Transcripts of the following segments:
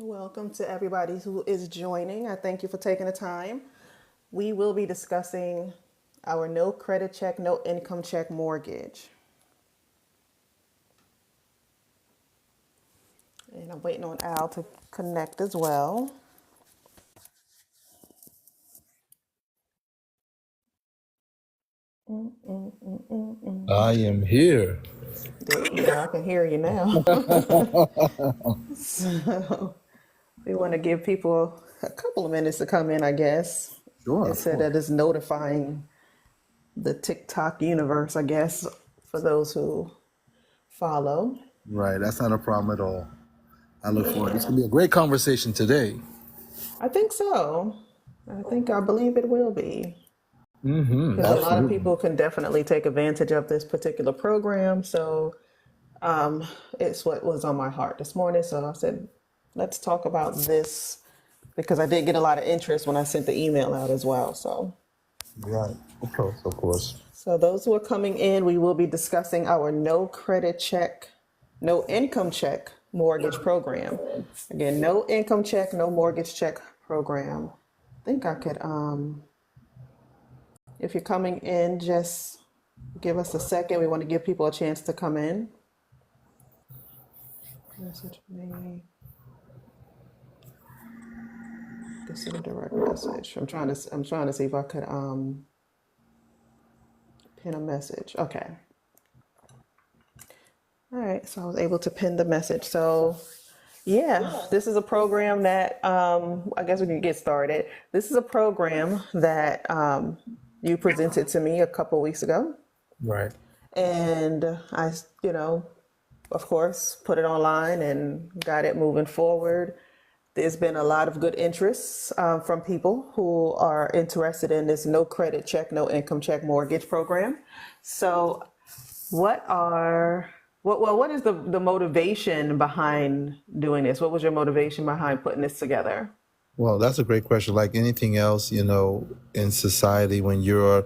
Welcome to everybody who is joining. I thank you for taking the time. We will be discussing our no credit check, no income check mortgage. And I'm waiting on Al to connect as well. I am here. There you go. I can hear you now. So we want to give people a couple of minutes to come in, I guess. Sure, It of said course. that it's notifying the TikTok universe, I guess, for those who follow. Right, that's not a problem at all. I look forward. This will be a great conversation today. I think so. I believe it will be. Mm-hmm. Because a lot of Absolutely. people can definitely take advantage of this particular program. So it's what was on my heart this morning. So I said, let's talk about this because I did get a lot of interest when I sent the email out as well. Right. Of course, of course. So those who are coming in, we will be discussing our no credit check, no income check mortgage program. Again, no income check, no mortgage check program. I think I could, if you're coming in, just give us a second. We want to give people a chance to come in. Message me. This is a direct message. I'm trying to see if I could pin a message. Okay. All right. So I was able to pin the message. So yeah, this is a program that I guess we can get started. This is a program that you presented to me a couple weeks ago, Right. and I, of course, put it online and got it moving forward. There's been a lot of good interest from people who are interested in this no credit check, no income check mortgage program. So, what is the motivation behind doing this? What was your motivation behind putting this together? Well, that's a great question. Like anything else, in society, when you're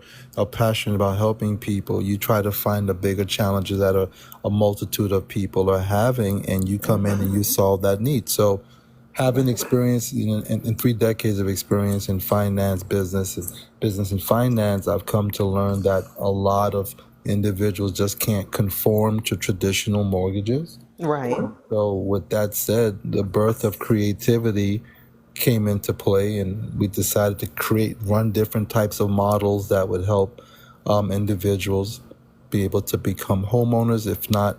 passionate about helping people, you try to find the bigger challenges that a multitude of people are having, and you come in and you solve that need. So, having experience, in 3 decades of experience in finance, business and finance, I've come to learn that a lot of individuals just can't conform to traditional mortgages. Right. So, with that said, the birth of creativity came into play, and we decided to run different types of models that would help individuals be able to become homeowners, if not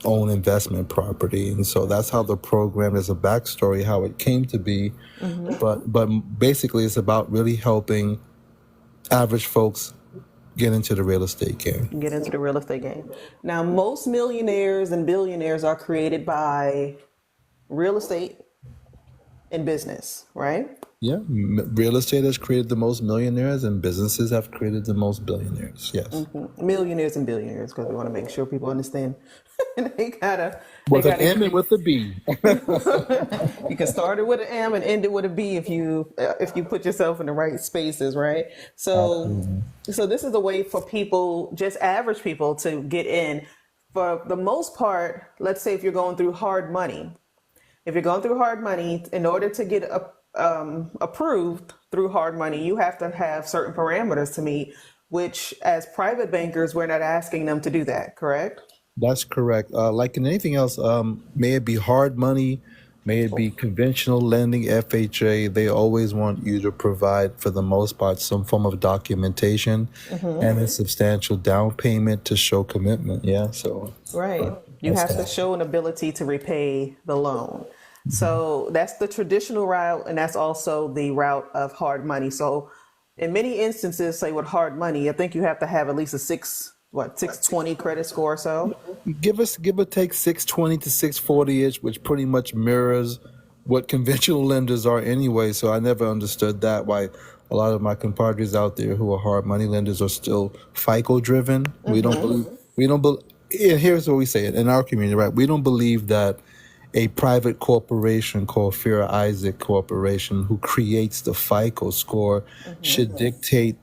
own investment property. And so that's how the program is a backstory, how it came to be. But basically, it's about really helping average folks get into the real estate game. Get into the real estate game. Now, most millionaires and billionaires are created by real estate and business, right? Yeah, real estate has created the most millionaires, and businesses have created the most billionaires. Yes, Millionaires and billionaires, because we want to make sure people understand. They with an gotta. M and with a B. You can start it with an M and end it with a B if you put yourself in the right spaces, right? So, Absolutely. so this is a way for people, just average people, to get in. For the most part, let's say if you're going through hard money, in order to get approved through hard money, you have to have certain parameters to meet, which as private bankers, we're not asking them to do that, correct? That's correct. Like in anything else, may it be hard money, may it be conventional lending, FHA, they always want you to provide, for the most part, some form of documentation and a substantial down payment to show commitment. Yeah, so Right. You that's have to that. show an ability to repay the loan. So that's the traditional route, and that's also the route of hard money. So in many instances, say with hard money, I think you have to have at least a 620 credit score or so. Give or take 620 to 640 ish, which pretty much mirrors what conventional lenders are anyway. So I never understood that, why a lot of my compadres out there who are hard money lenders are still FICO driven. We don't believe, and here's what we say in our community, right? We don't believe that a private corporation called Fair Isaac Corporation, who creates the FICO score, should dictate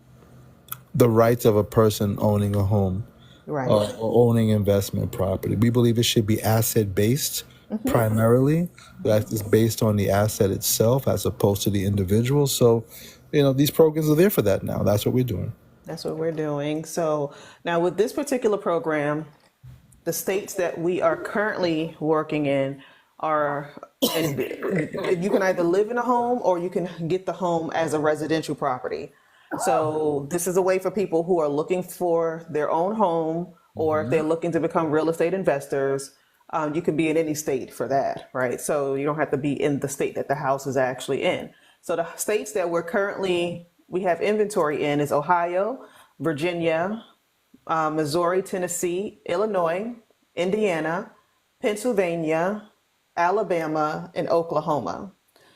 the rights of a person owning a home Right. or owning investment property. We believe it should be asset based primarily. That is based on the asset itself as opposed to the individual. So, these programs are there for that now. That's what we're doing. That's what we're doing. So now with this particular program, the states that we are currently working in are, and you can either live in a home or you can get the home as a residential property. So this is a way for people who are looking for their own home, or if they're looking to become real estate investors. You can be in any state for that, right? So you don't have to be in the state that the house is actually in. So the states that we have inventory in is Ohio, Virginia, Missouri, Tennessee, Illinois, Indiana, Pennsylvania, Alabama, and Oklahoma.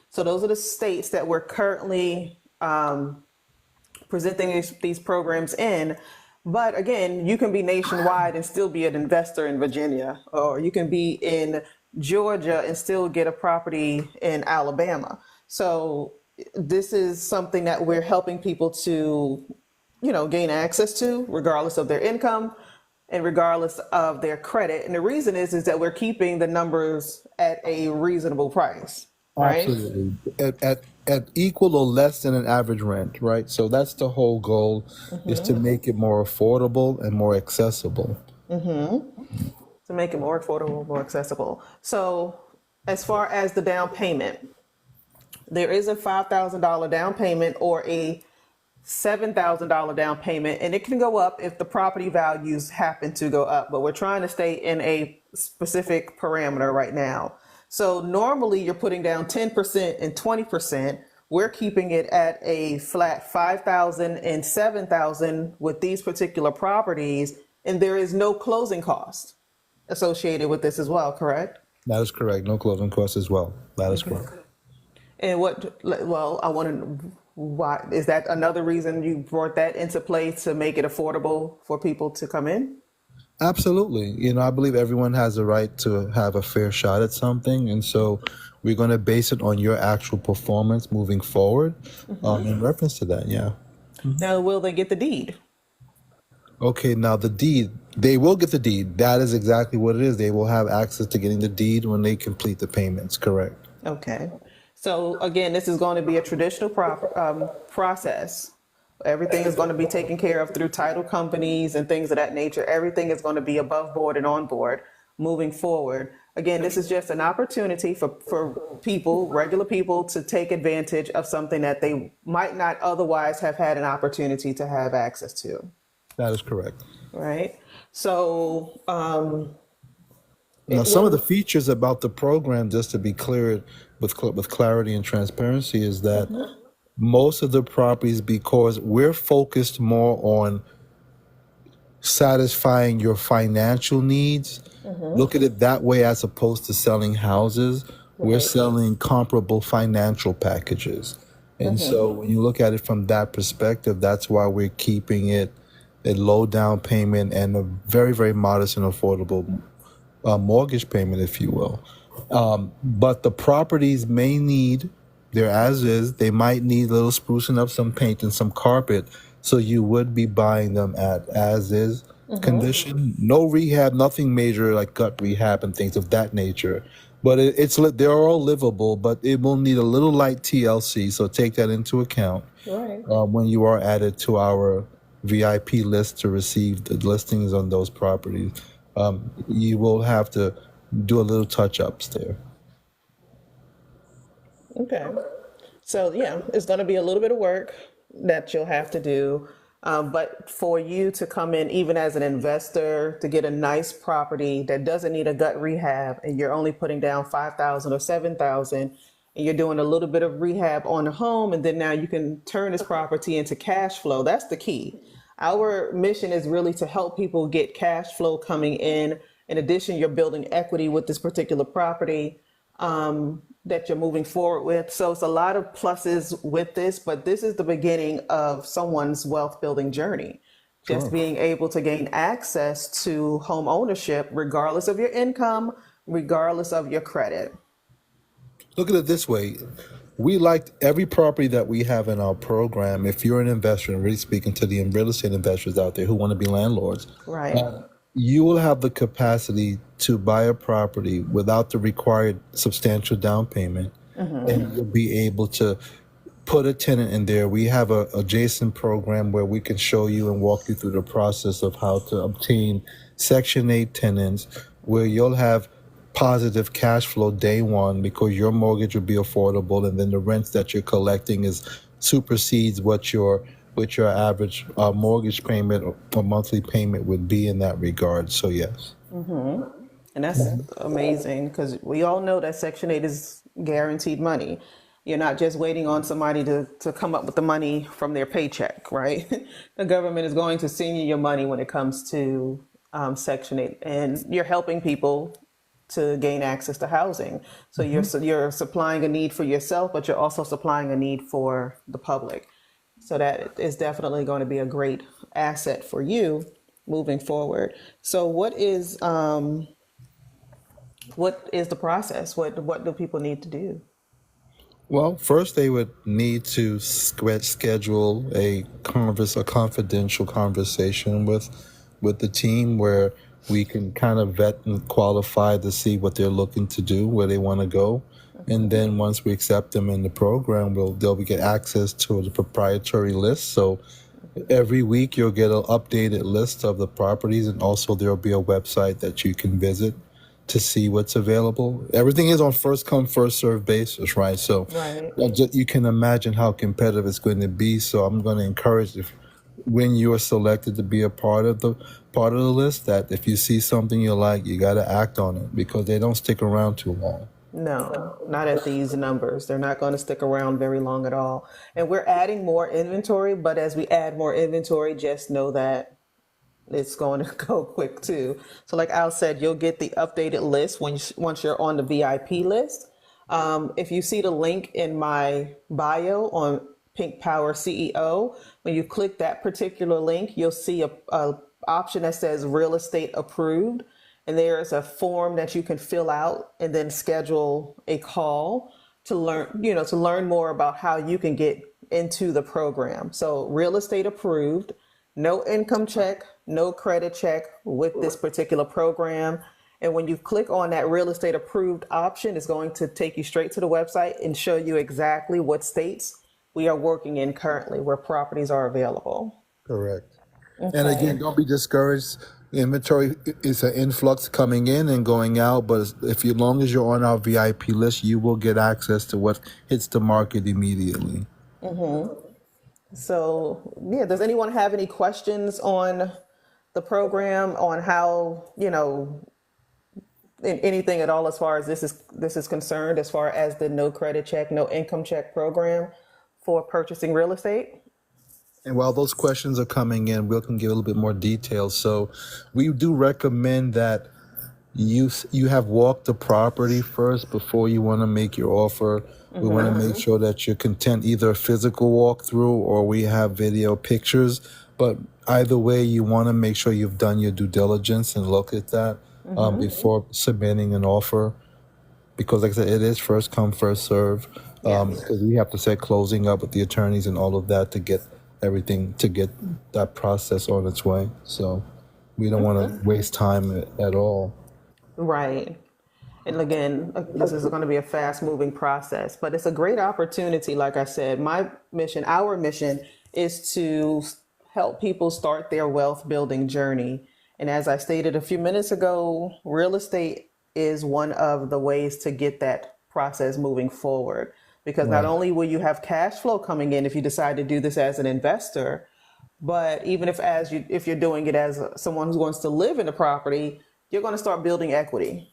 So those are the states that we're currently presenting these programs in. But again, you can be nationwide and still be an investor in Virginia, or you can be in Georgia and still get a property in Alabama. So this is something that we're helping people to, gain access to, regardless of their income and regardless of their credit. And the reason is that we're keeping the numbers at a reasonable price, right? Absolutely. At equal or less than an average rent, right? So that's the whole goal, is to make it more affordable and more accessible. To make it more affordable, more accessible. So as far as the down payment, there is a $5,000 down payment or a $7,000 down payment, and it can go up if the property values happen to go up, but we're trying to stay in a specific parameter right now. So normally you're putting down 10% and 20%. We're keeping it at a flat 5,000 and 7,000 with these particular properties, and there is no closing cost associated with this as well, correct? That is correct. No closing costs as well. That is correct. And I want to, why, is that another reason you brought that into play, to make it affordable for people to come in? Absolutely. I believe everyone has a right to have a fair shot at something. And so we're going to base it on your actual performance moving forward in reference to that. Yeah. Now, will they get the deed? Okay. Now, the deed, they will get the deed. That is exactly what it is. They will have access to getting the deed when they complete the payments. Correct. Okay. So again, this is going to be a traditional process. Everything is going to be taken care of through title companies and things of that nature. Everything is going to be above board and on board moving forward. Again, this is just an opportunity for people, regular people, to take advantage of something that they might not otherwise have had an opportunity to have access to. That is correct. Right? So, Now, some of the features about the program, just to be clear with clarity and transparency, is that most of the properties, because we're focused more on satisfying your financial needs, look at it that way, as opposed to selling houses. We're selling comparable financial packages. And so when you look at it from that perspective, that's why we're keeping it a low down payment and a very, very modest and affordable mortgage payment, if you will. But the properties may need, they're as is, they might need a little sprucing up, some paint and some carpet. So you would be buying them at as is condition. No rehab, nothing major like gut rehab and things of that nature. But they're all livable, but it will need a little light TLC. So take that into account when you are added to our VIP list to receive the listings on those properties. You will have to do a little touch ups there. okay. So yeah, it's going to be a little bit of work that you'll have to do. But for you to come in, even as an investor, to get a nice property that doesn't need a gut rehab, and you're only putting down 5,000 or 7,000, and you're doing a little bit of rehab on the home, and then now you can turn this property into cash flow. That's the key. Our mission is really to help people get cash flow coming in. In addition, you're building equity with this particular property that you're moving forward with. So it's a lot of pluses with this, but this is the beginning of someone's wealth building journey. Just being able to gain access to home ownership, regardless of your income, regardless of your credit. Look at it this way. We liked every property that we have in our program. If you're an investor, and really speaking to the real estate investors out there who want to be landlords, Right. you will have the capacity to buy a property without the required substantial down payment, and you'll be able to put a tenant in there. We have a adjacent program where we can show you and walk you through the process of how to obtain Section 8 tenants, where you'll have positive cash flow day one because your mortgage will be affordable, and then the rents that you're collecting is supersedes what your average mortgage payment or monthly payment would be in that regard. So yes. And that's amazing because we all know that Section 8 is guaranteed money. You're not just waiting on somebody to come up with the money from their paycheck, right? The government is going to send you your money when it comes to Section 8. And you're helping people to gain access to housing. So you're supplying a need for yourself, but you're also supplying a need for the public. So that is definitely going to be a great asset for you moving forward. So what is the process? What do people need to do? Well, first they would need to schedule a confidential conversation with the team where we can kind of vet and qualify to see what they're looking to do, where they want to go. And then once we accept them in the program, they'll get access to the proprietary list. So every week you'll get an updated list of the properties, and also there'll be a website that you can visit to see what's available. Everything is on first come, first served basis, right? So Right. you can imagine how competitive it's going to be. So I'm going to encourage, if when you are selected to be a part of the list, that if you see something you like, you got to act on it because they don't stick around too long. No, not at these numbers. They're not going to stick around very long at all. And we're adding more inventory, but as we add more inventory, just know that it's going to go quick too. So like Al said, you'll get the updated list once you're on the VIP list. If you see the link in my bio on Pink Power CEO, when you click that particular link, you'll see a option that says real estate approved. And there's a form that you can fill out and then schedule a call to learn more about how you can get into the program. So real estate approved, no income check, no credit check with this particular program. And when you click on that real estate approved option, it's going to take you straight to the website and show you exactly what states we are working in currently, where properties are available. Correct. And again, don't be discouraged. Inventory is an influx coming in and going out, but if as long as you're on our VIP list, you will get access to what hits the market immediately. So, yeah, does anyone have any questions on the program, on how, anything at all as far as this is concerned, as far as the no credit check, no income check program for purchasing real estate? And while those questions are coming in, we can give a little bit more detail. So we do recommend that you have walked the property first before you want to make your offer. We want to make sure that you're content, either a physical walkthrough or we have video pictures. But either way, you want to make sure you've done your due diligence and look at that before submitting an offer. Because like I said, it is first come, first serve. Because we have to set closing up with the attorneys and all of that to get that process on its way. So we don't want to waste time at all. Right. And again, this is going to be a fast moving process, but it's a great opportunity. Like I said, our mission is to help people start their wealth building journey. And as I stated a few minutes ago, real estate is one of the ways to get that process moving forward. Because not only will you have cash flow coming in if you decide to do this as an investor, but even if you're doing it as someone who wants to live in the property, you're going to start building equity,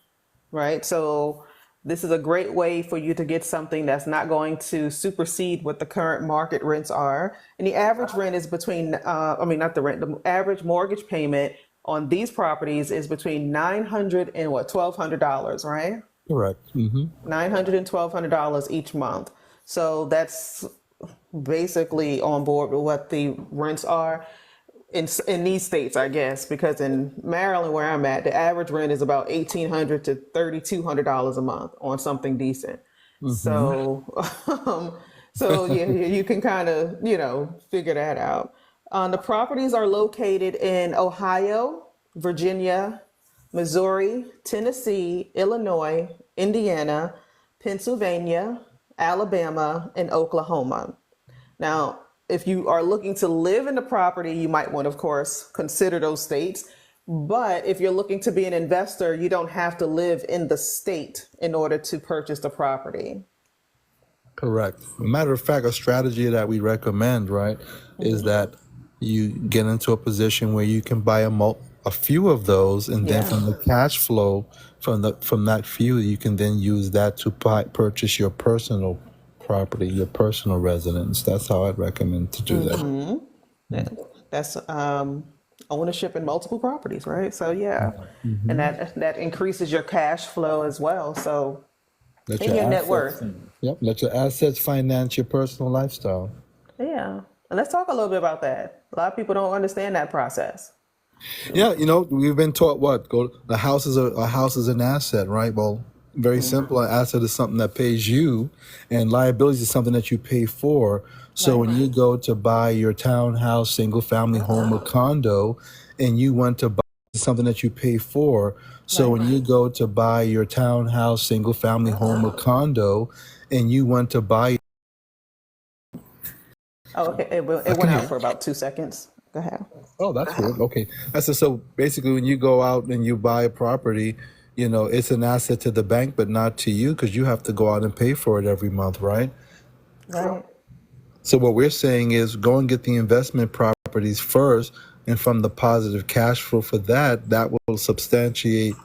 right? So this is a great way for you to get something that's not going to supersede what the current market rents are. And the average rent is between, not the rent, the average mortgage payment on these properties is between $900 and $1,200, right? Correct. $900 and $1,200 each month. So that's basically on board with what the rents are in these states, I guess, because in Maryland, where I'm at, the average rent is about $1,800 to $3,200 a month on something decent. So, you can kind of, figure that out. The properties are located in Ohio, Virginia, Missouri, Tennessee, Illinois, Indiana, Pennsylvania, Alabama, and Oklahoma. Now, if you are looking to live in the property, you might want to, of course, consider those states. But if you're looking to be an investor, you don't have to live in the state in order to purchase the property. Correct. Matter of fact, a strategy that we recommend, right, is that you get into a position where you can buy a few of those, and then Yeah. from the cash flow from that few, you can then use that to purchase your personal property, your personal residence. That's how I'd recommend to do that. Yeah. That's ownership in multiple properties, right? So yeah, and Hmm. that increases your cash flow as well. So Let and your your net assets, worth. yep, let your assets finance your personal lifestyle. Yeah, and let's talk a little bit about that. A lot of people don't understand that process. Yeah, we've been taught what go a house is an asset, right? Well, very simple. An asset is something that pays you, and liabilities is something that you pay for. So Right. when you go to buy your townhouse, single family home, or condo, and you want to buy something that you pay for. So Right. when you go to buy your townhouse, single family home, or condo, and you want to buy, Oh, okay. I It can went out hear. for about 2 seconds. Go ahead. Oh, that's weird. Okay. That's so basically when you go out and you buy a property, it's an asset to the bank, but not to you because you have to go out and pay for it every month, right? Right. So what we're saying is go and get the investment properties first, and from the positive cash flow for that will substantiate,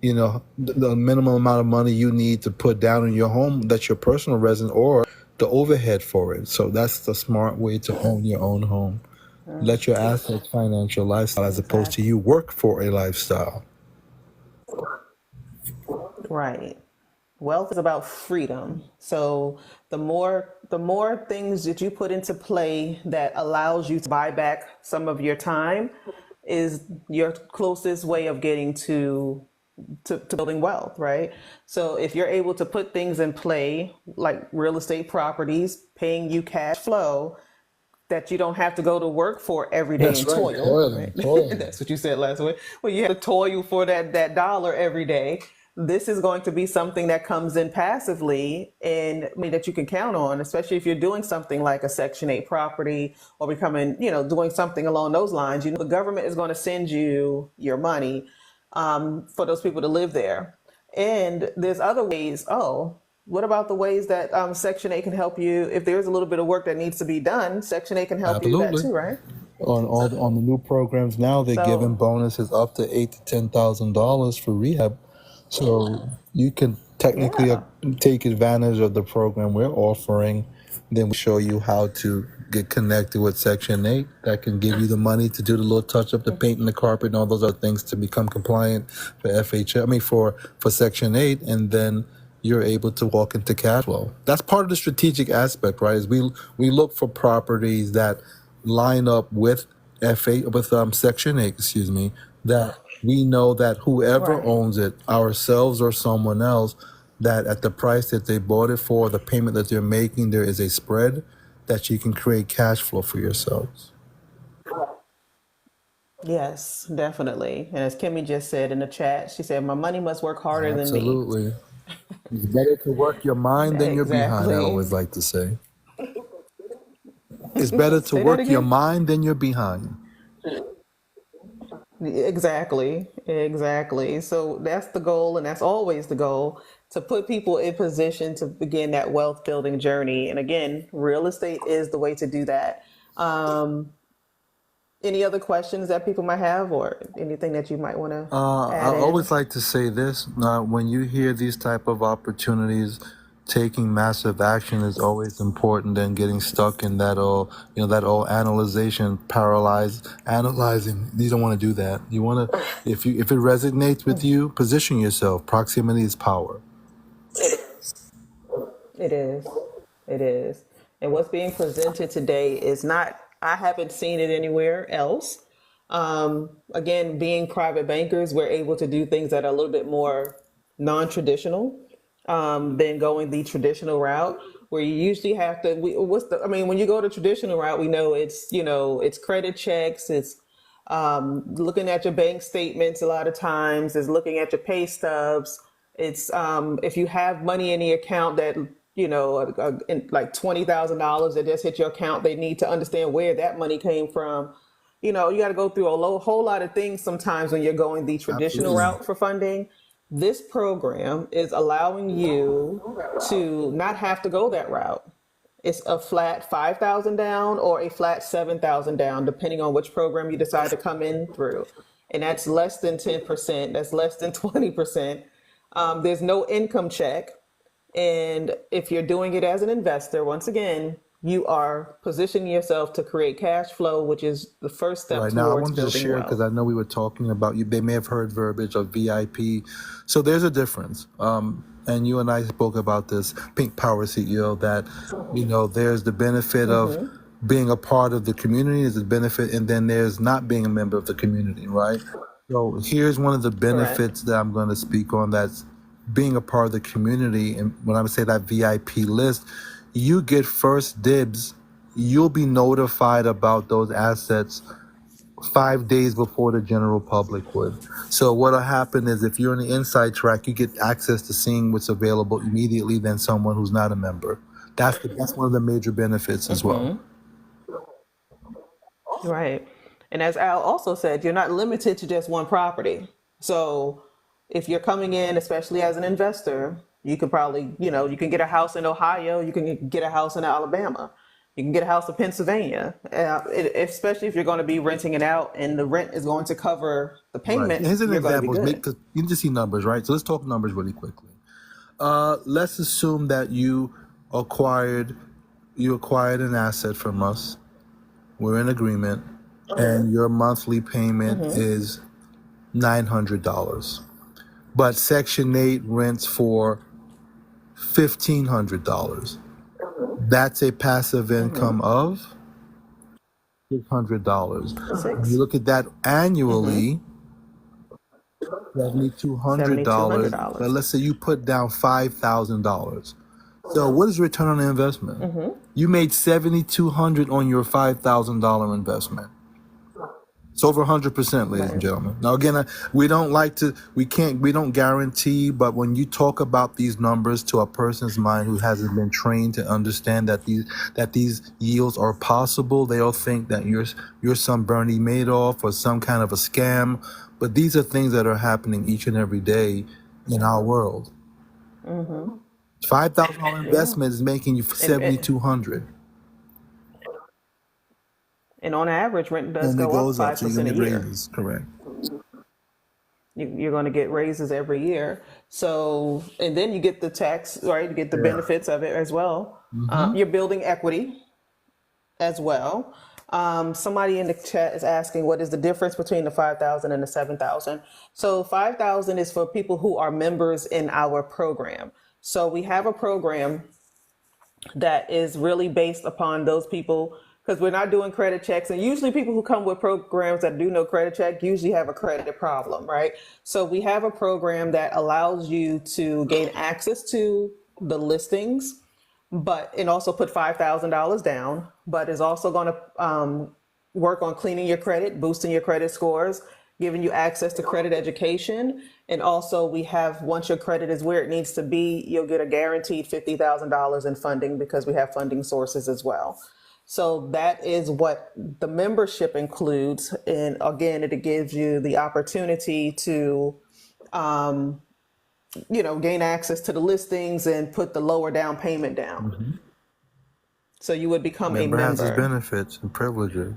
the minimum amount of money you need to put down in your home that's your personal residence or the overhead for it. So that's the smart way to own your own home. Let your assets finance your lifestyle as opposed to Exactly. you work for a lifestyle. Right. Wealth is about freedom. So the more things that you put into play that allows you to buy back some of your time is your closest way of getting to building wealth, right? So if you're able to put things in play like real estate properties, paying you cash flow that you don't have to go to work for every day That's and right. toil, right? Toiling, toiling. That's what you said last week. Well, you have to toil for that dollar every day. This is going to be something that comes in passively and that you can count on, especially if you're doing something like a Section 8 property or becoming, doing something along those lines. The government is going to send you your money for those people to live there. And there's other ways. Oh, what about the ways that Section 8 can help you? If there's a little bit of work that needs to be done, Section 8 can help you do that Absolutely. too, right? On the new programs now, they're giving So, bonuses up to $8,000 to $10,000 for rehab. So you can technically yeah. take advantage of the program we're offering. Then we show you how to get connected with Section 8 that can give you the money to do the little touch up, the paint and the carpet and all those other things to become compliant for for Section 8. And then you're able to walk into cash flow. That's part of the strategic aspect, right? Is we look for properties that line up with F8 with Section 8, excuse me, that we know that whoever Right. owns it, ourselves or someone else, that at the price that they bought it for, the payment that they're making, there is a spread that you can create cash flow for yourselves. Yes, definitely. And as Kimmy just said in the chat, she said, my money must work harder than me. Absolutely. It's better to work your mind than your behind, I Exactly. always like to say. It's better to Say that work your again. mind than your behind. Exactly, exactly. So that's the goal, and that's always the goal to put people in position to begin that wealth building journey. And again, real estate is the way to do that. Um, any other questions that people might have, or anything that you might want to I add in? always like to say this: when you hear these type of opportunities, taking massive action is always important than getting stuck in that old analyzation, paralyzed analyzing. You don't want to do that. You want to, if it resonates with you, position yourself. Proximity is power. It is. It is. And what's being presented today is not, I haven't seen it anywhere else. Again, being private bankers, we're able to do things that are a little bit more non traditional than going the traditional route, where you usually have to, when you go the traditional route, we know it's, it's credit checks, it's Looking at your bank statements a lot of times is looking at your pay stubs. It's if you have money in the account that like $20,000 that just hit your account, they need to understand where that money came from. You got to go through whole lot of things sometimes when you're going the traditional Absolutely. route for funding. This program is allowing you to not have to go that route. It's a flat 5,000 down or a flat 7,000 down, depending on which program you decide to come in through. And that's less than 10%. That's less than 20%. There's no income check. And if you're doing it as an investor, once again, you are positioning yourself to create cash flow, which is the first step Right now, I towards wanted to building share because wealth. I know we were talking about you. They may have heard verbiage of VIP. So there's a difference. And you and I spoke about this, Pink Power CEO, that there's the benefit of being a part of the community, is a benefit, and then there's not being a member of the community, right? So here's one of the Correct. benefits that I'm going to speak on. That's being a part of the community. And when I say that VIP list, you get first dibs. You'll be notified about those assets 5 days before the general public would. So what'll happen is if you're in the inside track, you get access to seeing what's available immediately than someone who's not a member. That's one of the major benefits as well. Right. And as Al also said, you're not limited to just one property. So if you're coming in, especially as an investor, you could probably, you can get a house in Ohio, you can get a house in Alabama, you can get a house in Pennsylvania, especially if you're going to be renting it out and the rent is going to cover the Right. payment, Here's an you're going to be example. good. 'Cause you just see numbers, right? So let's talk numbers really quickly. Let's assume that acquired you acquired an asset from us. We're in agreement, and your monthly payment is $900. But Section 8 rents for $1,500. That's a passive income of $600. You Six. look at that annually, $7,200. But $7,200. let's say you put down $5,000. So what is return on investment? You made $7,200 on your $5,000 investment. It's over 100%, ladies and Right. gentlemen. Now, again, we don't like to, we don't guarantee, but when you talk about these numbers to a person's mind who hasn't been trained to understand that these yields are possible, they'll think that you're some Bernie Madoff or some kind of a scam. But these are things that are happening each and every day in our world. $5,000 Yeah. investment is making you And 7,200, and on average, rent does and it go up goes up. So you're 5% gonna a get year. raises, correct? You're going to get raises every year. So, and then you get the tax, right? You get the Yeah. benefits of it as well. Mm-hmm. You're building equity as well. Somebody in the chat is asking what is the difference between the 5,000 and the 7,000. So 5,000 is for people who are members in our program. So we have a program that is really based upon those people because we're not doing credit checks, and usually people who come with programs that do no credit check usually have a credit problem, right? So we have a program that allows you to gain access to the listings, but and also put $5,000 down, but is also going to work on cleaning your credit, boosting your credit scores, giving you access to credit education. And also we have, once your credit is where it needs to be, you'll get a guaranteed $50,000 in funding because we have funding sources as well. So that is what the membership includes. And again, it gives you the opportunity to, gain access to the listings and put the lower down payment down. Mm-hmm. So you would become a Member has its member. benefits and privileges.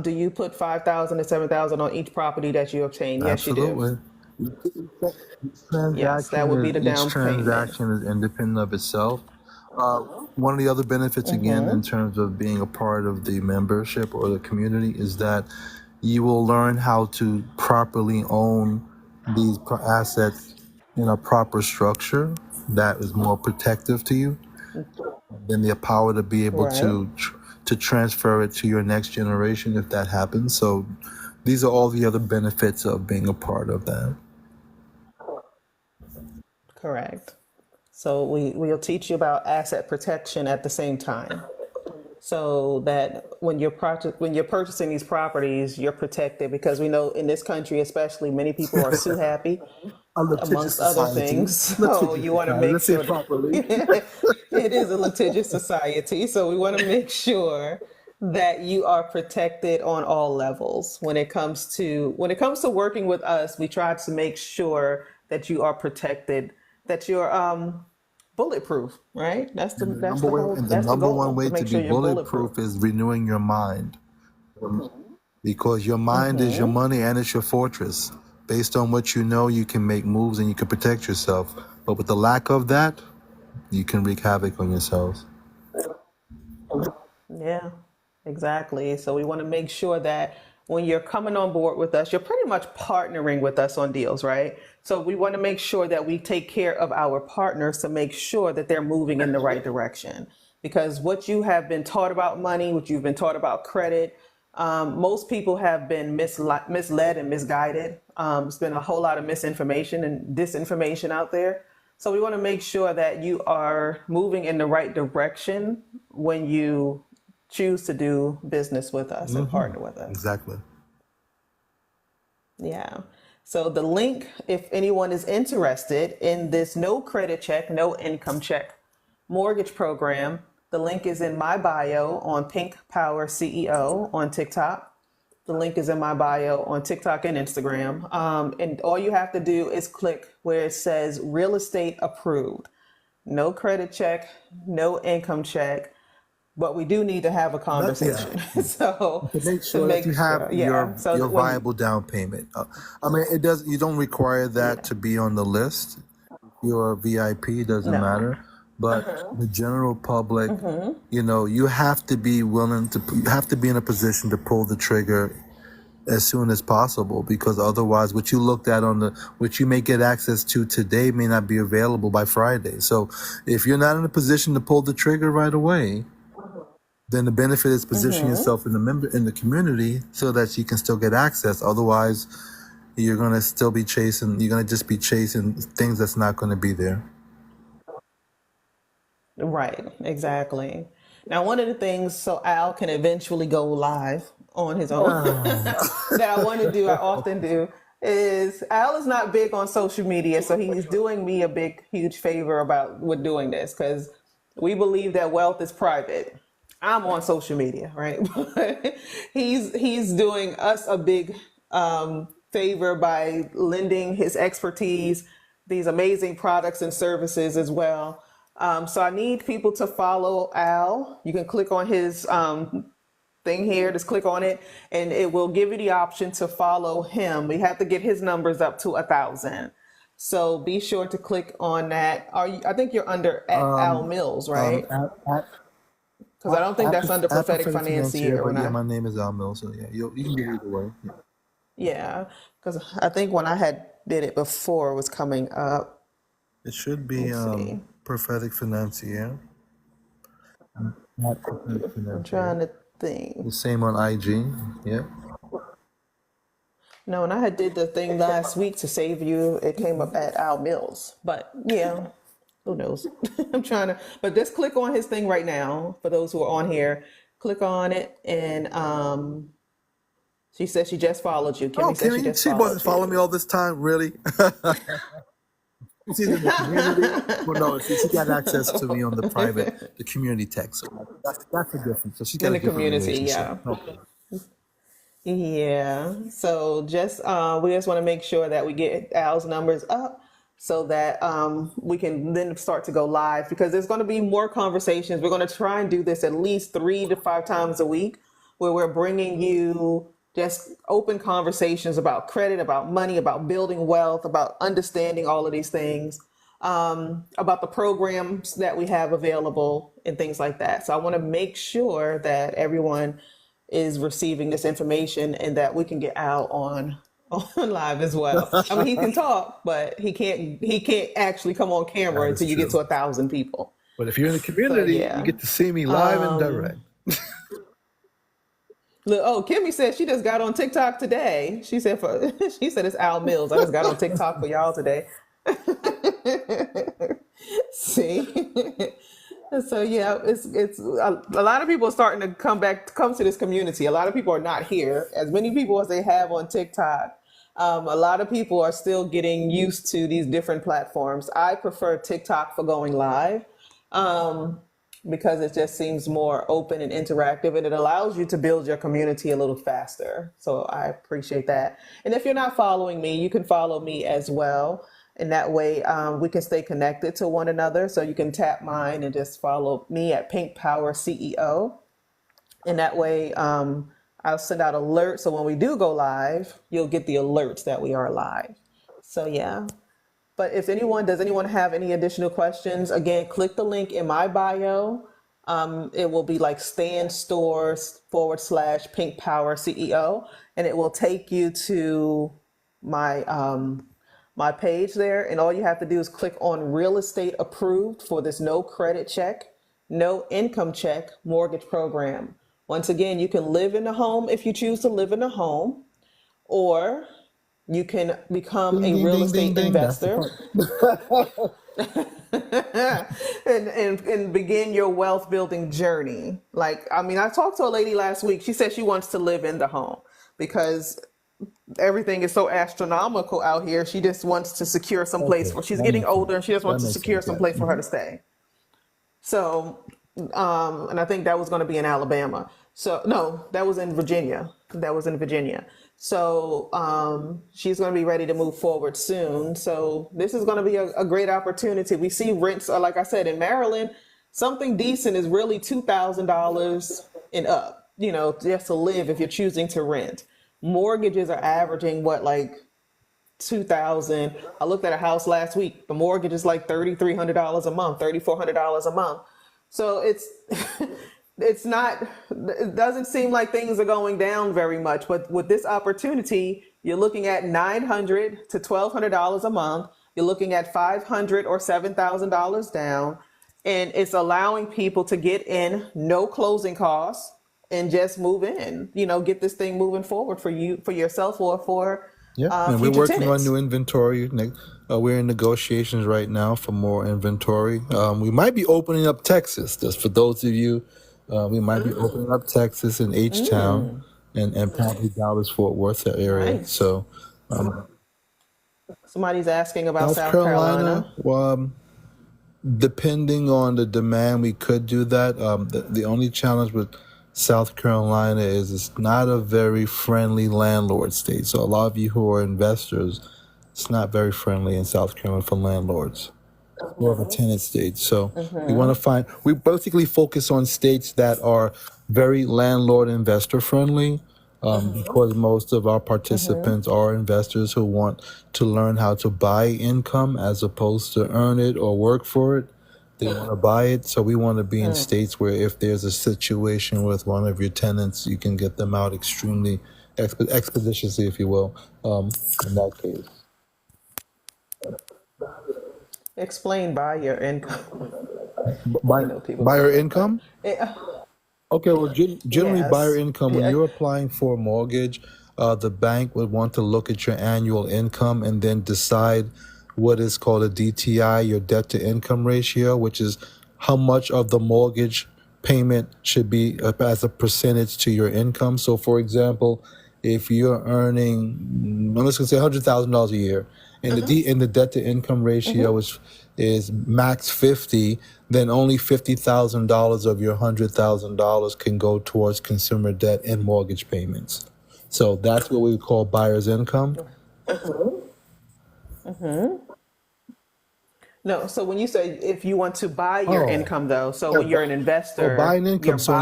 Do you put 5,000 to 7,000 on each property that you obtain? Yes, you do. Absolutely. Yes, that would be the Each down payment. transaction is independent of itself. Uh, One of the other benefits, again, in terms of being a part of the membership or the community, is that you will learn how to properly own these assets in a proper structure that is more protective to you. Then the power to be able Right. to transfer it to your next generation if that happens. So these are all the other benefits of being a part of that. Correct. So we'll teach you about asset protection at the same time. so that when you're purchasing these properties, you're protected, because we know in this country, especially, many people are sue happy, A litigious amongst other society. things. So Litigious you want to society. make Let's say sure properly. that it is a litigious society. So we want to make sure that you are protected on all levels. When it comes to working with us, we try to make sure that you are protected, that you're bulletproof, right? And the That's the number one goal, way to to make be sure you're bulletproof. bulletproof is renewing your mind, because your mind is your money and it's your fortress. Based on what you know, you can make moves and you can protect yourself. But with the lack of that, you can wreak havoc on yourselves. Yeah, exactly. So we want to make sure that when you're coming on board with us, you're pretty much partnering with us on deals, right? So we want to make sure that we take care of our partners to make sure that they're moving in the right direction. Because what you have been taught about money, what you've been taught about credit, most people have been misled and misguided. There's been a whole lot of misinformation and disinformation out there. So we want to make sure that you are moving in the right direction when you choose to do business with us and partner with us. Exactly. Yeah. So the link, if anyone is interested in this no credit check, no income check mortgage program, the link is in my bio on Pink Power CEO on TikTok. The link is in my bio on TikTok and Instagram. And all you have to do is click where it says real estate approved. No credit check, no income check, but we do need to have a That's conversation. So to make to sure that you make have sure, yeah. So your when viable down payment. I mean, it does. You don't require that yeah, to be on the list. You're a VIP, doesn't no, matter. But the general public, you have to be willing to. You have to be in a position to pull the trigger as soon as possible, because otherwise what you looked at what you may get access to today may not be available by Friday. So if you're not in a position to pull the trigger right away, then the benefit is position yourself in the community so that you can still get access. Otherwise, you're gonna just be chasing things that's not gonna be there. right, exactly. Now, one of the things, so Al can eventually go live on his own, that I want to do, I often do, is Al is not big on social media, so he's doing me a big, huge favor about with doing this, because we believe that wealth is private. I'm on social media, right? But he's doing us a big favor by lending his expertise, these amazing products and services as well. So I need people to follow Al. You can click on his thing here, just click on it, and it will give you the option to follow him. We have to get his numbers up to 1,000. So be sure to click on that. I think you're under at Al Mills, Um, right? at, at, Because I don't think that's under at prophetic Prophetic Financier, financier but when yeah, I, my name is Al Mills, so yeah, you can get either way. Yeah. yeah, because I think when I had did it before, it was coming up. It should be Let's see. Prophetic Financier. At Prophetic I'm Financier. trying to think. The same on IG. Yeah. No, and I had did the thing last week to save you. It came up at Al Mills, but yeah, who knows? I'm trying to, but just click on his thing right now. For those who are on here, click on it, and she said she just followed you. Oh, Kimmy said she Kimmy, just she wasn't followed following me you. all this time, really? She's in the community. Well, no, she got access to me on the community text. So that's the difference. So she's In got a the different community, relationship. yeah. Okay. Yeah. So just we just want to make sure that we get Al's numbers up so that we can then start to go live, because there's going to be more conversations. We're going to try and do this at least 3 to 5 times a week, where we're bringing you just open conversations about credit, about money, about building wealth, about understanding all of these things, about the programs that we have available and things like that. So I want to make sure that everyone is receiving this information and that we can get Al on live as well. I mean, he can talk, but he can't actually come on camera That is until you get true. to 1,000 people. But if you're in the So community, you yeah. get to see me live and direct. Look, oh, Kimmy said she just got on TikTok today. She said she said it's Al Mills. I just got on TikTok for y'all today. See? So yeah, it's a lot of people are starting to come to this community. A lot of people are not here. As many people as they have on TikTok, a lot of people are still getting used to these different platforms. I prefer TikTok for going live. Um, because it just seems more open and interactive and it allows you to build your community a little faster. So I appreciate that. And if you're not following me, you can follow me as well. And that way we can stay connected to one another. So you can tap mine and just follow me at Pink Power CEO. And that way I'll send out alerts. So when we do go live, you'll get the alerts that we are live. So yeah. But if does anyone have any additional questions? Again, click the link in my bio. It will be like Stan Stores /Pink Power CEO, and it will take you to my my page there. And all you have to do is click on Real Estate Approved for this no credit check, no income check mortgage program. Once again, you can live in the home if you choose to live in the home, or you can become Ding a ding real ding ding estate ding. That's the investor part. and begin your wealth building journey. Like, I mean, I talked to a lady last week. She said she wants to live in the home because everything is so astronomical out here. She just wants to secure some place Okay, for, she's that getting makes sense. older and she just That wants to makes secure sense. some Yes. place for her to stay. So, and I think that was going to be in Alabama. So, no, that was in Virginia. That was in Virginia. So, she's going to be ready to move forward soon. So, this is going to be a great opportunity. We see rents, like I said, in Maryland, something decent is really $2,000 and up, just to live if you're choosing to rent. Mortgages are averaging what, like 2,000. I looked at a house last week. The mortgage is like $3,300 a month, $3,400 a month. So it's not, it doesn't seem like things are going down very much. But with this opportunity, you're looking at $900 to $1,200 a month. You're looking at $500 or $7,000 down, and it's allowing people to get in, no closing costs, and just move in. Get this thing moving forward for you, for yourself, or for Yeah, and we're future working on tenants. new inventory. We're in negotiations right now for more inventory. We might be opening up Texas. Just for those of you, we might be opening up Texas in H Town and probably Dallas Fort Worth area. Nice. So Somebody's asking about South South Carolina, Carolina. well, depending on the demand, we could do that. The only challenge with South Carolina is it's not a very friendly landlord state. So a lot of you who are investors, it's not very friendly in South Carolina for landlords. It's more of a tenant state. So we basically focus on states that are very landlord investor friendly. Because most of our participants are investors who want to learn how to buy income as opposed to earn it or work for it. They want to buy it. So we want to be in states where if there's a situation with one of your tenants, you can get them out extremely expeditiously, if you will, in that case. Explain by your income. Buy, People buyer say that, but income? Okay, well, generally, buyer yes. income, when Yeah. you're applying for a mortgage, the bank would want to look at your annual income and then decide what is called a DTI, your debt to income ratio, which is how much of the mortgage payment should be as a percentage to your income. So, for example, if you're earning, let's say $100,000 a year, and the debt to income ratio is max 50, then only $50,000 of your $100,000 can go towards consumer debt and mortgage payments. So that's what we call buyer's income. No, so when you say if you want to buy your Oh, income, though, so yeah, when you're an oh, investor, buying you're income. So buying.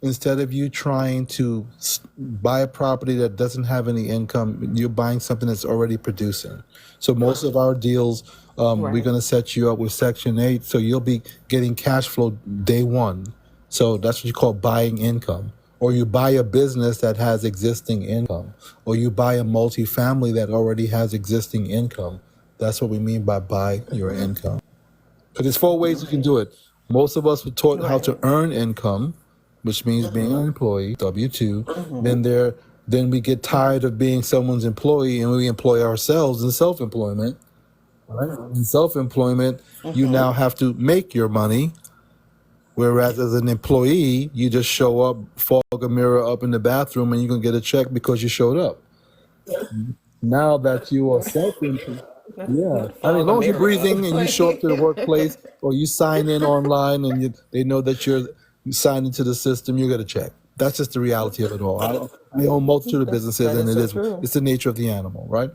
instead of you trying to buy a property that doesn't have any income, you're buying something that's already producing. So most of our deals, we're Right. going to set you up with Section 8, so you'll be getting cash flow day one. So that's what you call buying income. Or you buy a business that has existing income, or you buy a multifamily that already has existing income. That's what we mean by buy your income. So there's four ways you can do it. Most of us were taught how to Right. earn income, which means being an employee, W-2. Then we get tired of being someone's employee and we employ ourselves in self-employment. Right? In self-employment, you now have to make your money. Whereas as an employee, you just show up, fog a mirror up in the bathroom, and you're gonna get a check because you showed up. Now that you are self-employed, yeah, Not I mean, as fog a long as you're mirror breathing up. and you show up to the workplace or you sign in online and they know that you signed into the system, you get a check. That's just the reality of it all. I own multitude of businesses, That and is so true. it's the nature of the animal, right?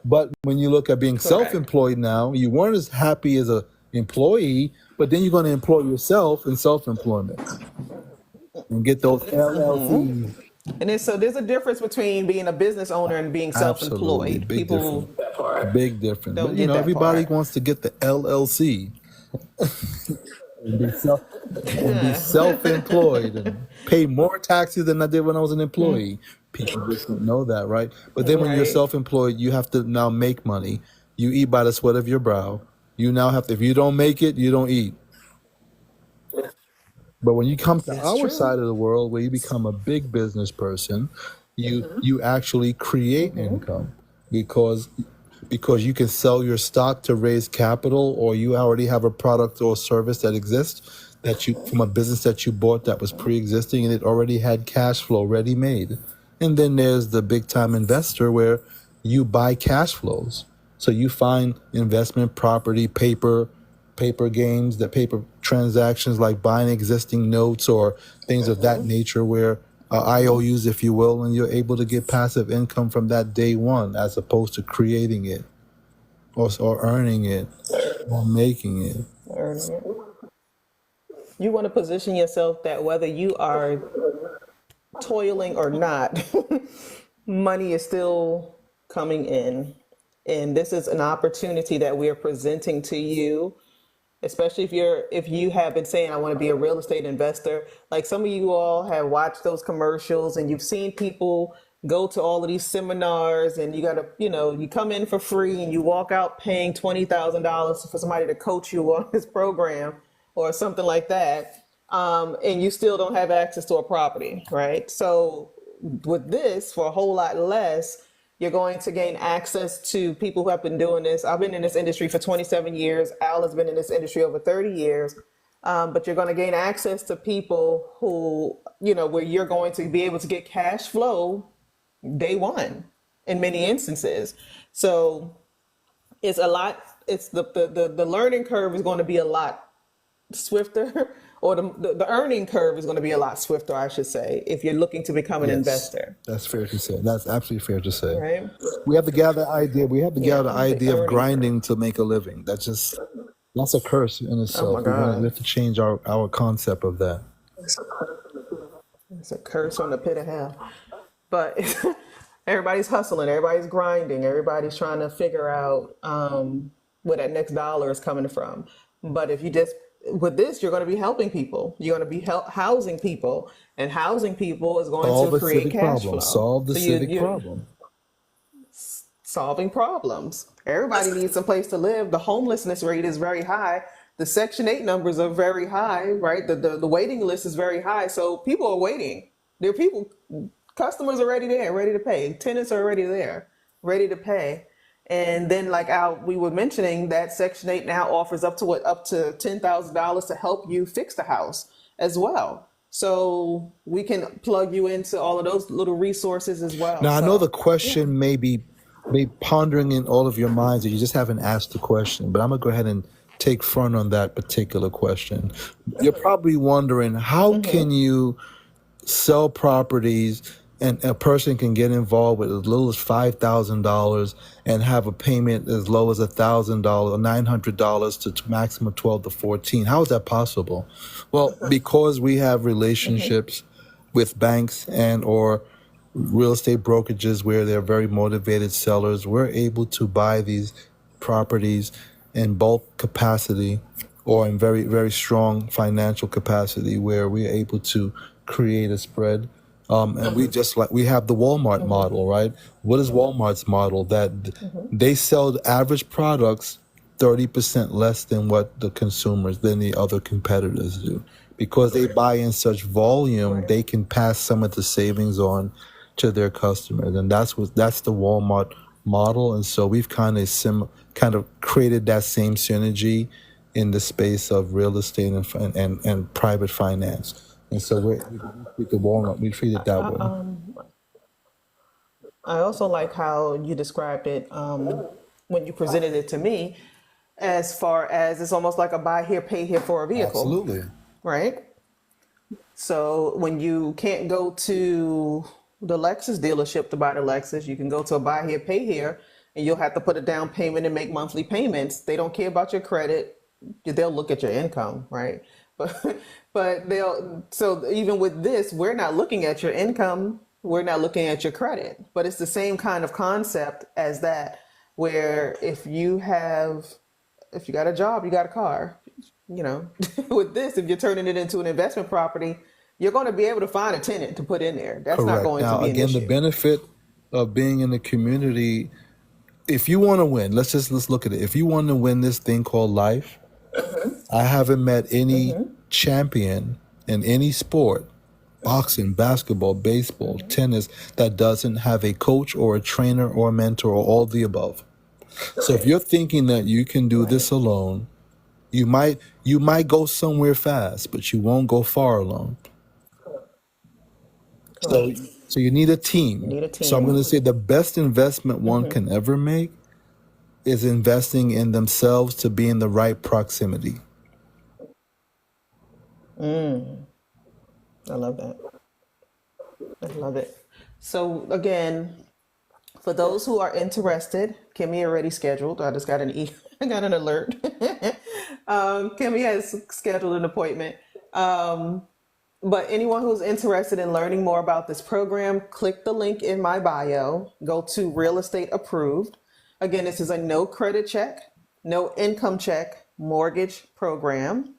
But when you look at being Correct. self-employed now, you weren't as happy as a employee, but then you're going to employ yourself in self-employment and get those LLCs. And then, so there's a difference between being a business owner and being Absolutely, self-employed. big difference. People Big difference. But don't get that everybody part. wants to get the LLC and be self-employed and pay more taxes than I did when I was an employee. People just don't know that, right? But then when you're Right. self-employed, you have to now make money. You eat by the sweat of your brow. You now have to, if you don't make it, you don't eat. But when you come to That's our true. side of the world, where you become a big business person, you actually create income because you can sell your stock to raise capital, or you already have a product or service that exists that you from a business that you bought that was pre-existing and it already had cash flow ready made. And then there's the big time investor where you buy cash flows. So you find investment property, paper games, the paper transactions like buying existing notes or things of that nature where IOUs, if you will, and you're able to get passive income from that day one as opposed to creating it or earning it or making it. Earning it. You want to position yourself that whether you are toiling or not, money is still coming in. And this is an opportunity that we are presenting to you, especially if you have been saying I want to be a real estate investor. Like some of you all have watched those commercials and you've seen people go to all of these seminars, and you got to, you come in for free and you walk out paying $20,000 for somebody to coach you on this program or something like that. And you still don't have access to a property, right? So with this, for a whole lot less, you're going to gain access to people who have been doing this. I've been in this industry for 27 years. Al has been in this industry over 30 years. But you're going to gain access to people who, where you're going to be able to get cash flow day one in many instances. So it's a lot. It's the learning curve is going to be a lot swifter, or the earning curve is going to be a lot swifter, I should say, if you're looking to become an Yes, investor, that's fair to say. That's absolutely fair to say. right? We have to gather idea. We have to Yeah, gather the the idea of earning curve. grinding to make a living. That's a curse in Oh my itself. We God. have to change our concept of that. It's a curse on the pit of hell. But everybody's hustling, everybody's grinding, everybody's trying to figure out where that next dollar is coming from. But if you just, with this, you're going to be helping people. You're going to be housing people, and housing people is going to Solve a create civic cash problem. flow. Solve the So civic you're problem. solving problems. Everybody needs some place to live. The homelessness rate is very high. The Section 8 numbers are very high, right? The waiting list is very high. So people are waiting. There are people, customers are already there, ready to pay. Tenants are already there, ready to pay. And then, like we were mentioning, that Section 8 now offers up to up to $10,000 to help you fix the house as well. So we can plug you into all of those little resources as well. Now I know the So yeah. question may pondering in all of your minds that you just haven't asked the question, but I'm gonna go ahead and take front on that particular question. You're probably wondering how can you sell properties and a person can get involved with as little as $5,000 and have a payment as low as $1,000 or $900 to maximum 12 to 14. How is that possible? Well, because we have relationships with banks and or real estate brokerages where they're very motivated sellers, we're able to buy these properties in bulk capacity or in very, very strong financial capacity where we're able to create a spread. And we have the Walmart model, right? What is Walmart's model? That they sell the average products 30% less than what than the other competitors do. Because they buy in such volume, Right. they can pass some of the savings on to their customers. And that's the Walmart model, and so we've kind of created that same synergy in the space of real estate and private finance. And so we could walnut. We treat it that way. I also like how you described it when you presented it to me, as far as it's almost like a buy here, pay here for a vehicle, Absolutely. right? So when you can't go to the Lexus dealership to buy the Lexus, you can go to a buy here, pay here, and you'll have to put a down payment and make monthly payments. They don't care about your credit. They'll look at your income, right? But so even with this, we're not looking at your income. We're not looking at your credit, but it's the same kind of concept as that, where if you got a job, you got a car, with this, if you're turning it into an investment property, you're going to be able to find a tenant to put in there. That's not Correct. going to Now, be an again, the issue. benefit of being in the community, if you want to win, let's look at it. If you want to win this thing called life, I haven't met any champion in any sport, boxing, basketball, baseball, tennis, that doesn't have a coach or a trainer or a mentor or all the above. So if you're thinking that you can do this alone, you might go somewhere fast, but you won't go far alone. So Correct. so you need a You team. need a So I'm going team. to say the best investment one can ever make is investing in themselves to be in the right proximity. I love that. I love it. So again, for those who are interested, Kimmy already scheduled. I just got I got an alert. Kimmy has scheduled an appointment. But anyone who's interested in learning more about this program, click the link in my bio, go to Real Estate Approved. Again, this is a no credit check, no income check mortgage program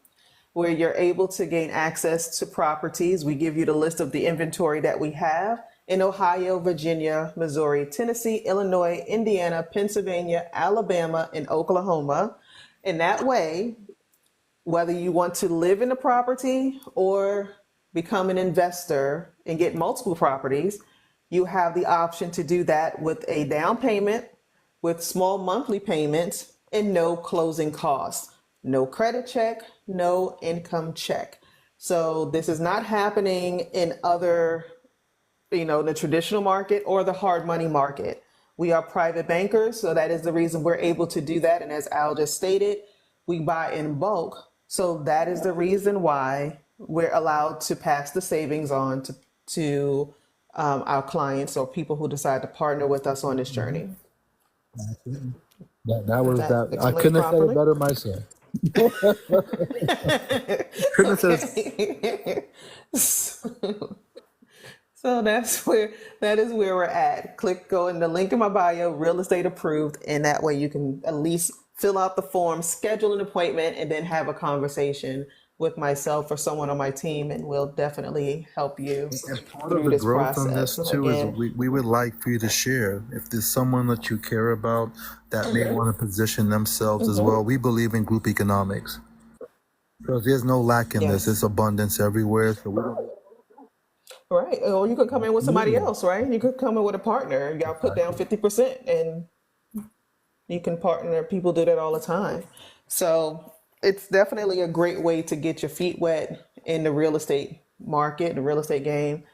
where you're able to gain access to properties. We give you the list of the inventory that we have in Ohio, Virginia, Missouri, Tennessee, Illinois, Indiana, Pennsylvania, Alabama, and Oklahoma. And that way, whether you want to live in the property or become an investor and get multiple properties, you have the option to do that with a down payment, with small monthly payments, and no closing costs. No credit check, no income check. So this is not happening in other, the traditional market or the hard money market. We are private bankers, so that is the reason we're able to do that. And as Al just stated, we buy in bulk. So that is the reason why we're allowed to pass the savings on to our clients or people who decide to partner with us on this journey. That Does was that that. I explain couldn't have said it properly? better myself. Couldn't have said. Okay. So that is where we're at. Go in the link in my bio, Real Estate Approved, and that way you can at least fill out the form, schedule an appointment, and then have a conversation with myself or someone on my team, and we'll definitely help you And part of through the this growth on process. this So too is again, we would like for you to share if there's someone that you care about that may want to position themselves as well. We believe in group economics because there's no lack in this. yes. It's abundance everywhere. So we don't. Right. Or you could come in with somebody Absolutely. else, right? You could come in with a partner. Y'all put down Exactly. 50% and you can partner. People do that all the time. So it's definitely a great way to get your feet wet in the real estate market, the real estate game.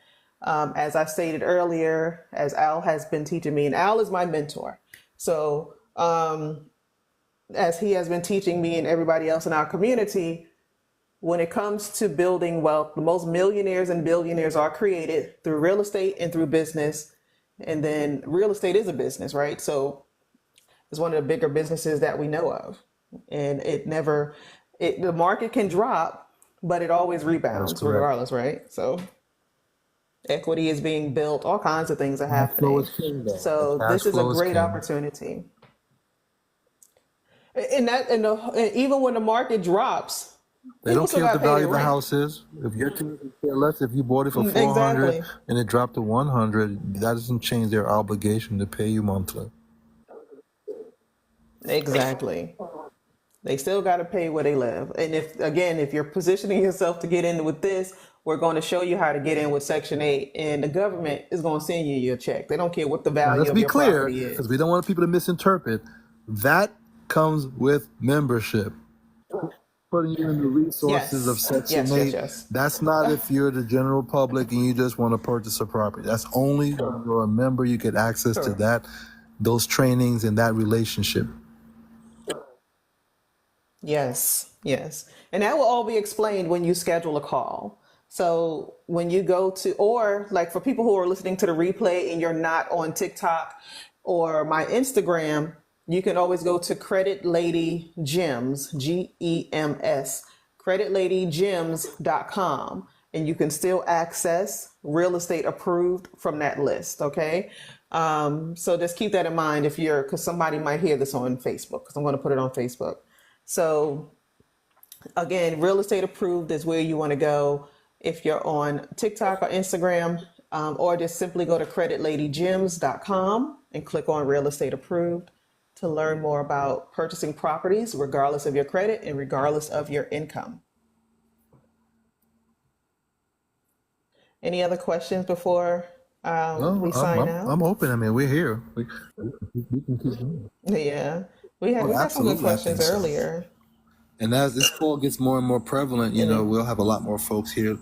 As I stated earlier, as Al has been teaching me, and Al is my mentor. So as he has been teaching me and everybody else in our community, when it comes to building wealth, the most millionaires and billionaires are created through real estate and through business. And then real estate is a business, right? So it's one of the bigger businesses that we know of. And the market can drop, but it always That is rebounds correct. regardless, right? So equity is being built, all kinds of things are Cash flow happening. is king, though. The So cash this is a flow is great king. opportunity. And even when the market drops, They people don't still care what got the to pay value their of the rent. house is. If you're to care less, if you bought it for 400 Exactly. and it dropped to 100, that doesn't change their obligation to pay you monthly. Exactly. They still got to pay where they live. And if you're positioning yourself to get in with this, we're going to show you how to get in with Section 8, and the government is going to send you your check. They don't care what the Now, let's value of be your clear, property because is. we don't want people to misinterpret. That comes with membership. Putting you in the resources of Yes, Section yes, yes, 8, yes. that's not if you're the general public and you just want to purchase a property. That's only when you're a member, you get access to Correct. that, those trainings and that relationship. Yes, yes. And that will all be explained when you schedule a call. So when you go to, or like for people who are listening to the replay and you're not on TikTok or my Instagram, you can always go to Credit Lady Gems, GEMS, creditladygems.com, and you can still access real estate approved from that list. Okay. So just keep that in mind if you're, because somebody might hear this on Facebook, because I'm going to put it on Facebook. So again, real estate approved is where you want to go if you're on TikTok or Instagram, or just simply go to creditladygems.com and click on real estate approved to learn more about purchasing properties regardless of your credit and regardless of your income. Any other questions before No, we sign I'm out? open. I mean, we're here. We can keep going. Yeah, Oh, we got some good absolutely, I questions think so. earlier. And as this call gets more and more prevalent, And it, we'll have a lot more folks here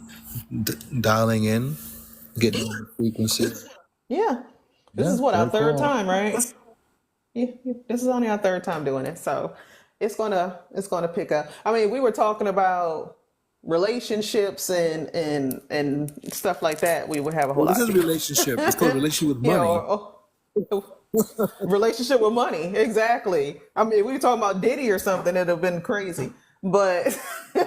dialing in, getting on the frequency. yeah, this Yeah, is what, our very third cool. time, right? Yeah, this is only our third time doing it, so it's gonna pick up. I mean, we were talking about relationships and stuff like that. We would have a whole Well, this lot of is a people, relationship. It's called a relationship with you know, money. relationship with money. Exactly. I mean, we were talking about Diddy or something that'd have been crazy, but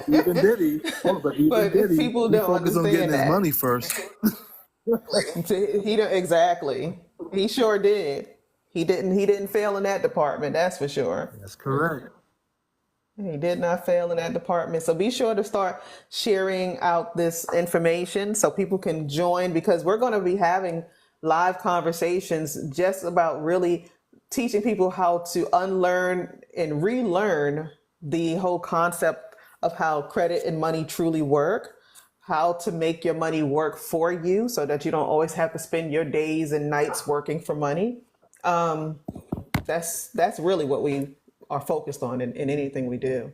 Even Diddy, but even but Diddy, people he don't focused on getting understand his that. money first. He don't exactly. He sure did. He didn't fail in that department. That's for sure. That's correct. He did not fail in that department. So be sure to start sharing out this information so people can join, because we're going to be having live conversations just about really teaching people how to unlearn and relearn the whole concept of how credit and money truly work, how to make your money work for you so that you don't always have to spend your days and nights working for money. That's really what we are focused on in anything we do.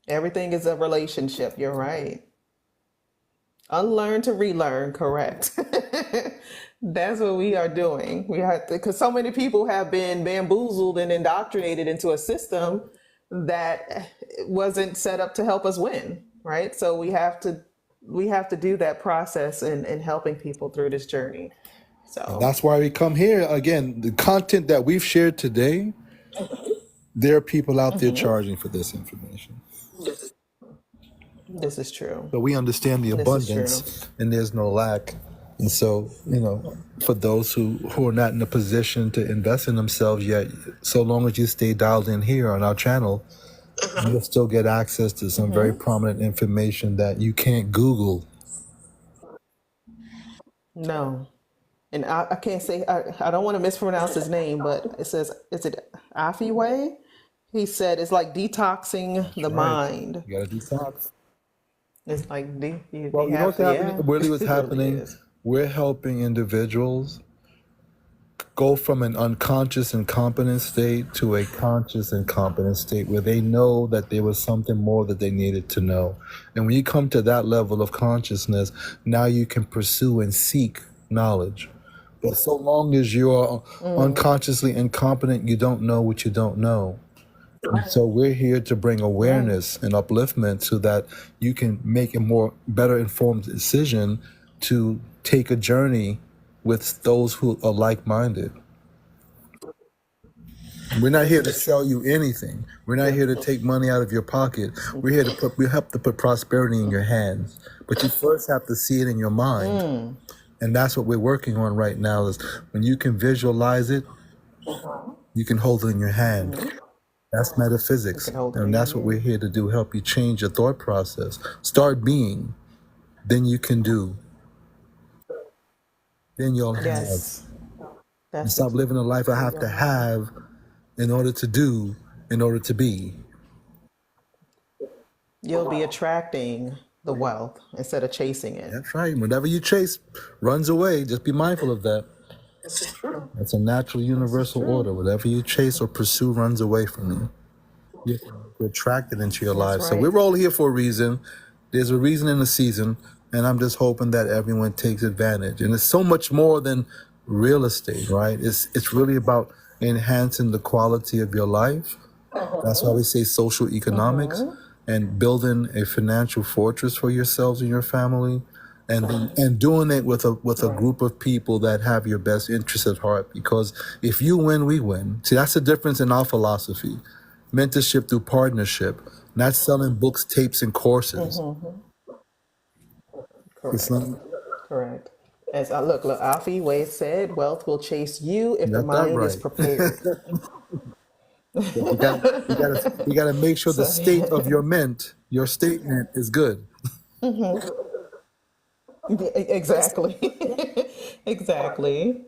Everything is a relationship. You're right. Unlearn to relearn, correct. That's what we are doing. We have to, because so many people have been bamboozled and indoctrinated into a system that wasn't set up to help us win, right? So we have to do that process in helping people through this journey. And So that's why we come here. Again, the content that we've shared today, there are people out there charging for this information. this is true. So we understand the This is true. abundance and there's no lack. And so, for those who are not in a position to invest in themselves yet, so long as you stay dialed in here on our channel, you'll still get access to some very prominent information that you can't Google. No. And I can't say, I don't want to mispronounce his name, but it says, is it Afiway? He said it's like detoxing That's the right. mind. You got to detox. It's like you Well, you know have what's to, happening? yeah, Really, what's it really happening? is. We're helping individuals go from an unconscious and competent state to a conscious and competent state where they know that there was something more that they needed to know. And when you come to that level of consciousness, now you can pursue and seek knowledge. But so long as you're unconsciously incompetent, you don't know what you don't know. And so we're here to bring Right. awareness and upliftment so that you can make a more better informed decision to take a journey with those who are like-minded. We're not This here to is sell you anything. We're not here to take money out of your pocket. We have to put prosperity in your hands. But you first have to see it in your mind. And that's what we're working on right now is when you can visualize it, you can hold it in your hand. That's you metaphysics. can hold it And in your that's what we're hand. here to do, help you change your thought process. Start being, then you can do, then you'll have. Yes. And That's stop living a life I have to you'll have. have in order to do, in order to be. You'll be attracting the wealth instead of chasing it. That's right. Whatever you chase runs away. Just be mindful of that. It's a natural This is universal order. true. Whatever you chase or pursue runs away from you. You're attracted into your That's life. So right. we're all here for a reason. There's a reason in the season, and I'm just hoping that everyone takes advantage. And it's so much more than real estate, right? It's really about enhancing the quality of your life. That's why we say social economics and building a financial fortress for yourselves and your family, and doing it with a group of people that have your best interest at heart. Because if you win, we win. See, that's the difference in our philosophy. Mentorship through partnership, not selling books, tapes, and courses. It's Correct. not, Correct. As look, Alfie Wade said, wealth will chase you if the got that mind is right. prepared. So you gotta make sure the So state of your statement is good. exactly. Exactly.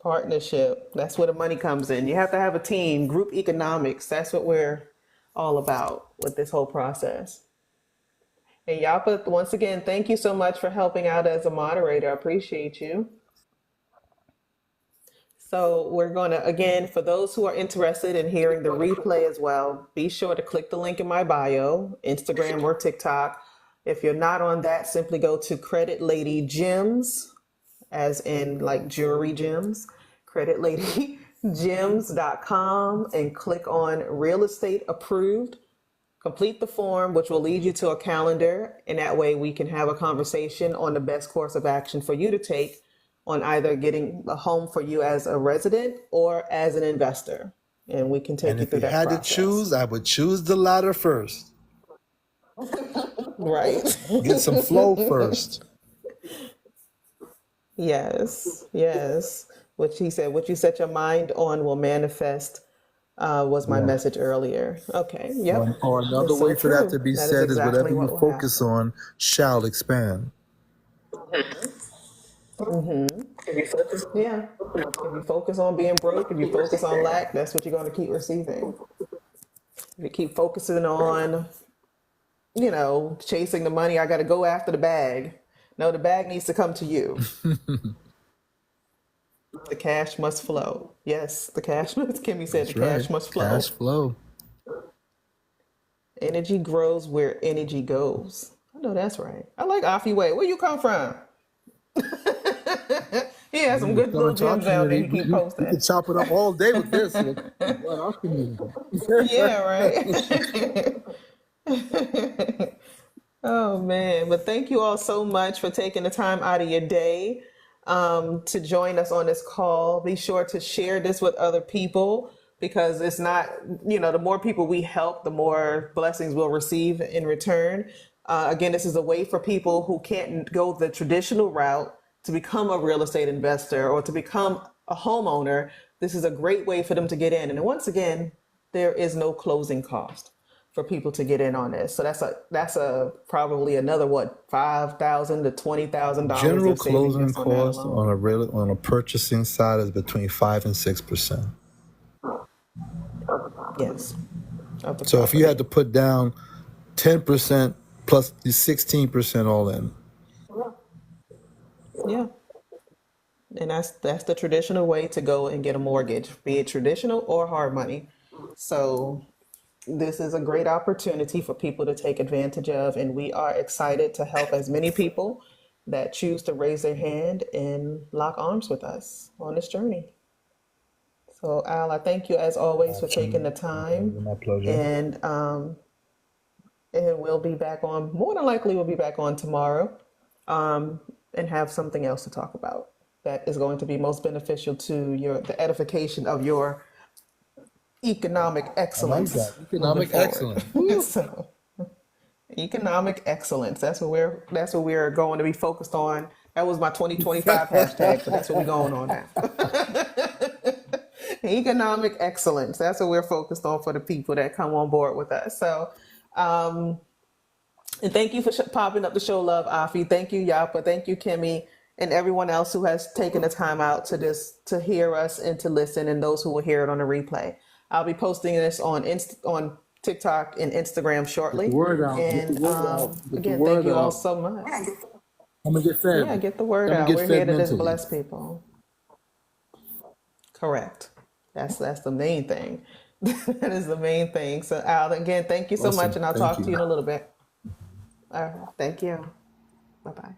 Partnership. That's where the money comes in. You have to have a team, group economics. That's what we're all about with this whole process. And Yapa, once again, thank you so much for helping out as a moderator. I appreciate you. So we're going to, again, for those who are interested in hearing the replay as well, be sure to click the link in my bio, Instagram or TikTok. If you're not on that, simply go to Credit Lady Gems, as in like jewelry gems, creditladygems.com, and click on Real Estate Approved. Complete the form, which will lead you to a calendar, and that way we can have a conversation on the best course of action for you to take on either getting a home for you as a resident or as an investor. And we can take And you if through you that had to process. choose, I would choose the latter first. Right. Get some flow first. Yes. Yes. What he said, what you set your mind on will manifest, was my Yeah. message earlier. Okay. Yep. Or another It's so way for that to true. be That is said is exactly whatever you what will focus happen. on shall expand. Yeah. If you focus on being broke, if you focus on lack, that's what you're going to keep receiving. If you keep focusing on, chasing the money, I got to go after the bag. No, the bag needs to come to you. The cash must flow. Yes, the cash, as Kimmy said, the That's right. cash must Cash flow. flow. Energy grows where energy goes. I know that's right. I like Afi Way. Where you come from? He has some You good little start gems talking, out there we, he keep we, we posting. could chop it up all day with this. What else can you do? Yeah, right. Oh man, but thank you all so much for taking the time out of your day, to join us on this call. Be sure to share this with other people because it's not, the more people we help, the more blessings we'll receive in return. Again, this is a way for people who can't go the traditional route to become a real estate investor or to become a homeowner. This is a great way for them to get in. And once again, there is no closing cost for people to get in on this. So that's a probably another what, $5,000 to $20,000 General in savings closing just on that cost alone. on a purchasing side is between 5 and 6%. Yes, of the So if you had property. to put down 10% plus the 16% all in. Yeah, and that's the traditional way to go and get a mortgage, be it traditional or hard money. So this is a great opportunity for people to take advantage of, and we are excited to help as many people that choose to raise their hand and lock arms with us on this journey. So, Al, I thank you as always for taking Absolutely. the time, My pleasure. and we'll be back on. More than likely, we'll be back on tomorrow, and have something else to talk about that is going to be most beneficial to the edification of your economic I like excellence that. moving Economic forward. excellence. Woo. So, economic excellence. That's what we're going to be focused on. That was my 2025 hashtag, so that's what we're going on now. Economic excellence. That's what we're focused on for the people that come on board with us. So, and thank you for popping up to show love, Afi. Thank you, Yapa. Thank you, Kimmy, and everyone else who has taken the time out to hear us and to listen, and those who will hear it on the replay. I'll be posting this on TikTok and Instagram Get the shortly. word out. Get the And word out. Get the again, thank word you all out. so much. I'm gonna get fed. Yeah, get the word I'm gonna out. get We're here fed to just mentally. bless people. Correct. That's the main thing. That is the main thing. So Al, again, thank you so much, Awesome. and I'll Thank talk to you you. in a little bit. All right. Thank you. Bye bye.